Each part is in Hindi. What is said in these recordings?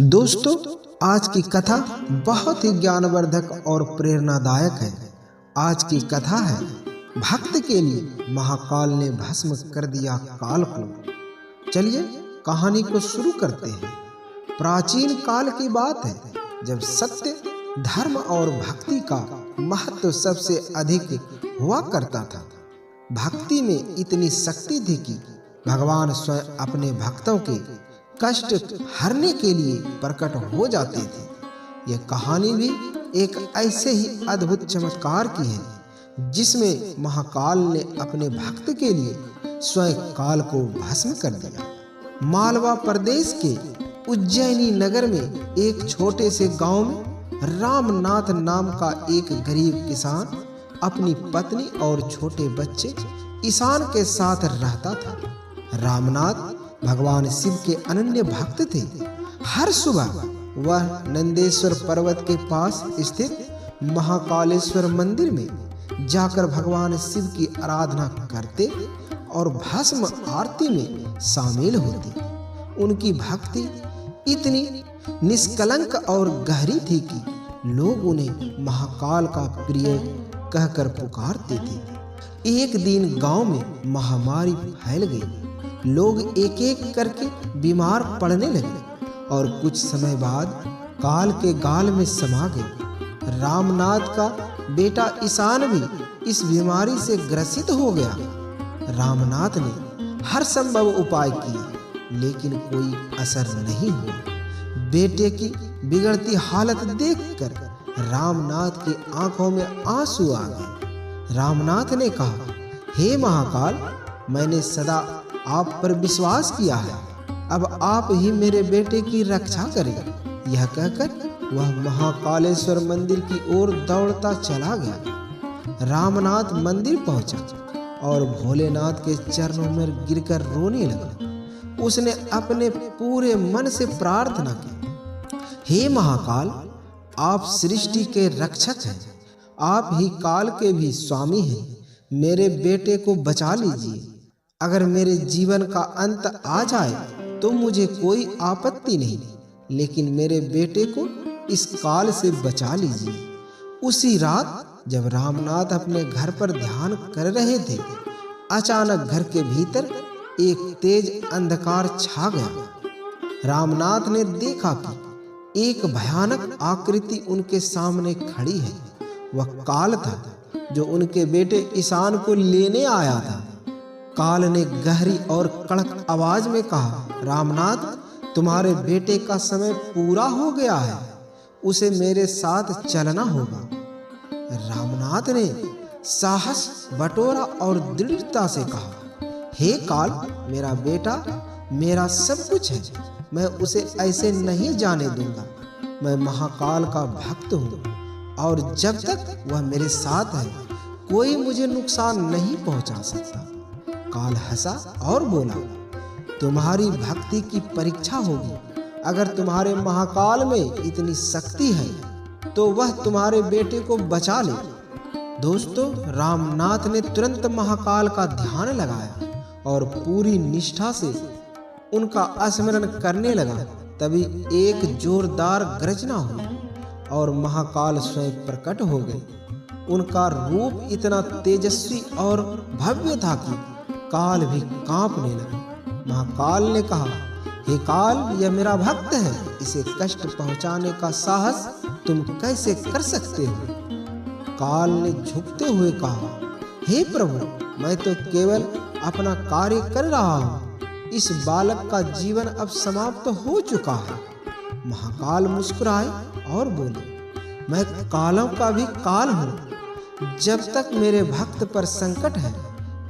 दोस्तों, आज की कथा बहुत ही ज्ञानवर्धक और प्रेरणादायक है। आज की कथा है भक्त के लिए महाकाल ने भस्म कर दिया काल को। चलिए कहानी को शुरू करते हैं। प्राचीन काल की बात है जब सत्य, धर्म और भक्ति का महत्व सबसे अधिक हुआ करता था। भक्ति में इतनी शक्ति थी कि भगवान स्वयं अपने भक्तों के कष्ट हरने के लिए प्रकट हो जाते थे। यह कहानी भी एक ऐसे ही अद्भुत चमत्कार की है जिसमें महाकाल ने अपने भक्त के लिए स्वयं काल को भस्म कर दिया। मालवा प्रदेश के उज्जैनी नगर में एक छोटे से गांव में रामनाथ नाम का एक गरीब किसान अपनी पत्नी और छोटे बच्चे ईशान के साथ रहता था। रामनाथ भगवान शिव के अनन्य भक्त थे। हर सुबह वह नंदेश्वर पर्वत के पास स्थित महाकालेश्वर मंदिर में जाकर भगवान शिव की आराधना करते और भस्म आरती में शामिल होते। उनकी भक्ति इतनी निष्कलंक और गहरी थी कि लोग उन्हें महाकाल का प्रिय कहकर पुकारते थे। एक दिन गांव में महामारी फैल गई। लोग एक एक करके बीमार पड़ने लगे और कुछ समय बाद काल के गाल में समा गए। रामनाथ का बेटा ईशान भी इस बीमारी से ग्रसित हो गया। रामनाथ ने हर संभव उपाय किए लेकिन कोई असर नहीं हुआ। बेटे की बिगड़ती हालत देखकर रामनाथ की आंखों में आंसू आ गए। रामनाथ ने कहा, हे महाकाल, मैंने सदा आप पर विश्वास किया है, अब आप ही मेरे बेटे की रक्षा करें। यह कहकर वह महाकालेश्वर मंदिर की ओर दौड़ता चला गया। रामनाथ मंदिर पहुंचा और भोलेनाथ के चरणों में गिरकर रोने लगा। उसने अपने पूरे मन से प्रार्थना की, हे महाकाल, आप सृष्टि के रक्षक हैं, आप ही काल के भी स्वामी हैं। मेरे बेटे को बचा लीजिए। अगर मेरे जीवन का अंत आ जाए तो मुझे कोई आपत्ति नहीं, लेकिन मेरे बेटे को इस काल से बचा लीजिए। उसी रात जब रामनाथ अपने घर पर ध्यान कर रहे थे, अचानक घर के भीतर एक तेज अंधकार छा गया। रामनाथ ने देखा कि एक भयानक आकृति उनके सामने खड़ी है। वह काल था जो उनके बेटे ईशान को लेने आया था। काल ने गहरी और कड़क आवाज में कहा, रामनाथ, तुम्हारे बेटे का समय पूरा हो गया है, उसे मेरे साथ चलना होगा। रामनाथ ने साहस बटोरा और दृढ़ता से कहा, हे काल, मेरा बेटा मेरा सब कुछ है, मैं उसे ऐसे नहीं जाने दूंगा। मैं महाकाल का भक्त हूँ और जब तक वह मेरे साथ है कोई मुझे नुकसान नहीं पहुंचा सकता। काल हंसा और बोला, तुम्हारी भक्ति की परीक्षा होगी। अगर तुम्हारे महाकाल में इतनी शक्ति है तो वह तुम्हारे बेटे को बचा ले। दोस्तों, रामनाथ ने तुरंत महाकाल का ध्यान लगाया और पूरी निष्ठा से उनका स्मरण करने लगा। तभी एक जोरदार गर्जना हुई और महाकाल स्वयं प्रकट हो गए। उनका रूप इतना तेजस्वी और भव्य था कि काल भी कांपने लगा। महाकाल ने कहा, हे काल, यह मेरा भक्त है, इसे कष्ट पहुंचाने का साहस तुम कैसे कर सकते हो? काल ने झुकते हुए कहा, हे प्रभु, मैं तो केवल अपना कार्य कर रहा हूँ। इस बालक का जीवन अब समाप्त हो चुका है। महाकाल मुस्कुराए और बोले, मैं कालों का भी काल हूँ। जब तक मेरे भक्त पर संकट है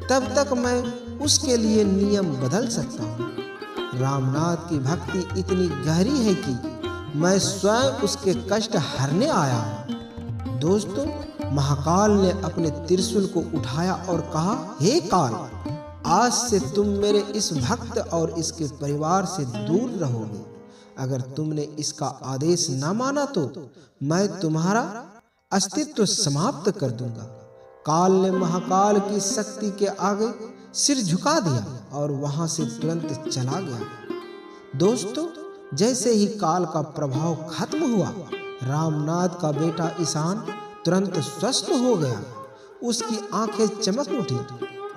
तब तक मैं उसके लिए नियम बदल सकता हूँ। रामनाथ की भक्ति इतनी गहरी है कि मैं स्वयं उसके कष्ट हरने आया हूँ। दोस्तों, महाकाल ने अपने त्रिशूल को उठाया और कहा, हे काल, आज से तुम मेरे इस भक्त और इसके परिवार से दूर रहोगे। अगर तुमने इसका आदेश न माना तो मैं तुम्हारा अस्तित्व समाप्त कर दूंगा। काल ने महाकाल की शक्ति के आगे सिर झुका दिया और वहां से तुरंत चला गया। दोस्तों, जैसे ही काल का प्रभाव खत्म हुआ, रामनाथ का बेटा ईशान तुरंत स्वस्थ हो गया। उसकी आंखें चमक उठी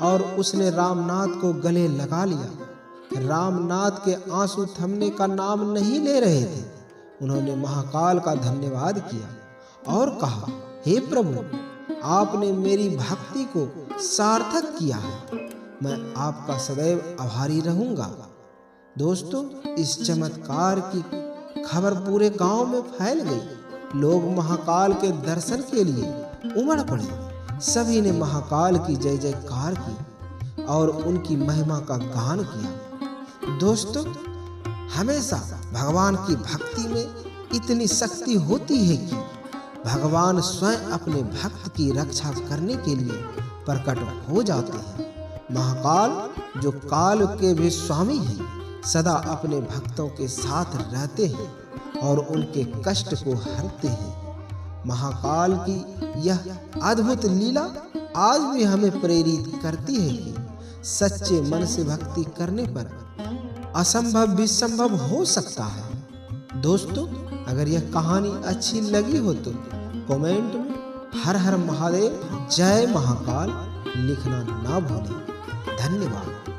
और उसने रामनाथ को गले लगा लिया। रामनाथ के आंसू थमने का नाम नहीं ले रहे थे। उन्होंने महाकाल का धन्यवाद किया और कहा, हे प्रभु, आपने मेरी भक्ति को सार्थक किया है। मैं आपका सदैव आभारी रहूंगा। दोस्तों, इस चमत्कार की खबर पूरे गांव में फैल गई। लोग महाकाल के दर्शन के लिए उमड़ पड़े। सभी ने महाकाल की जय जयकार की और उनकी महिमा का गान किया। दोस्तों, हमेशा भगवान की भक्ति में इतनी शक्ति होती है कि भगवान स्वयं अपने भक्त की रक्षा करने के लिए प्रकट हो जाते हैं। महाकाल, जो काल के भी स्वामी हैं, सदा अपने भक्तों के साथ रहते हैं और उनके कष्ट को हरते हैं। महाकाल की यह अद्भुत लीला आज भी हमें प्रेरित करती है कि सच्चे मन से भक्ति करने पर असंभव भी संभव हो सकता है। दोस्तों, अगर यह कहानी अच्छी लगी हो तो कमेंट में हर हर महादेव, जय महाकाल लिखना ना भूलें। धन्यवाद।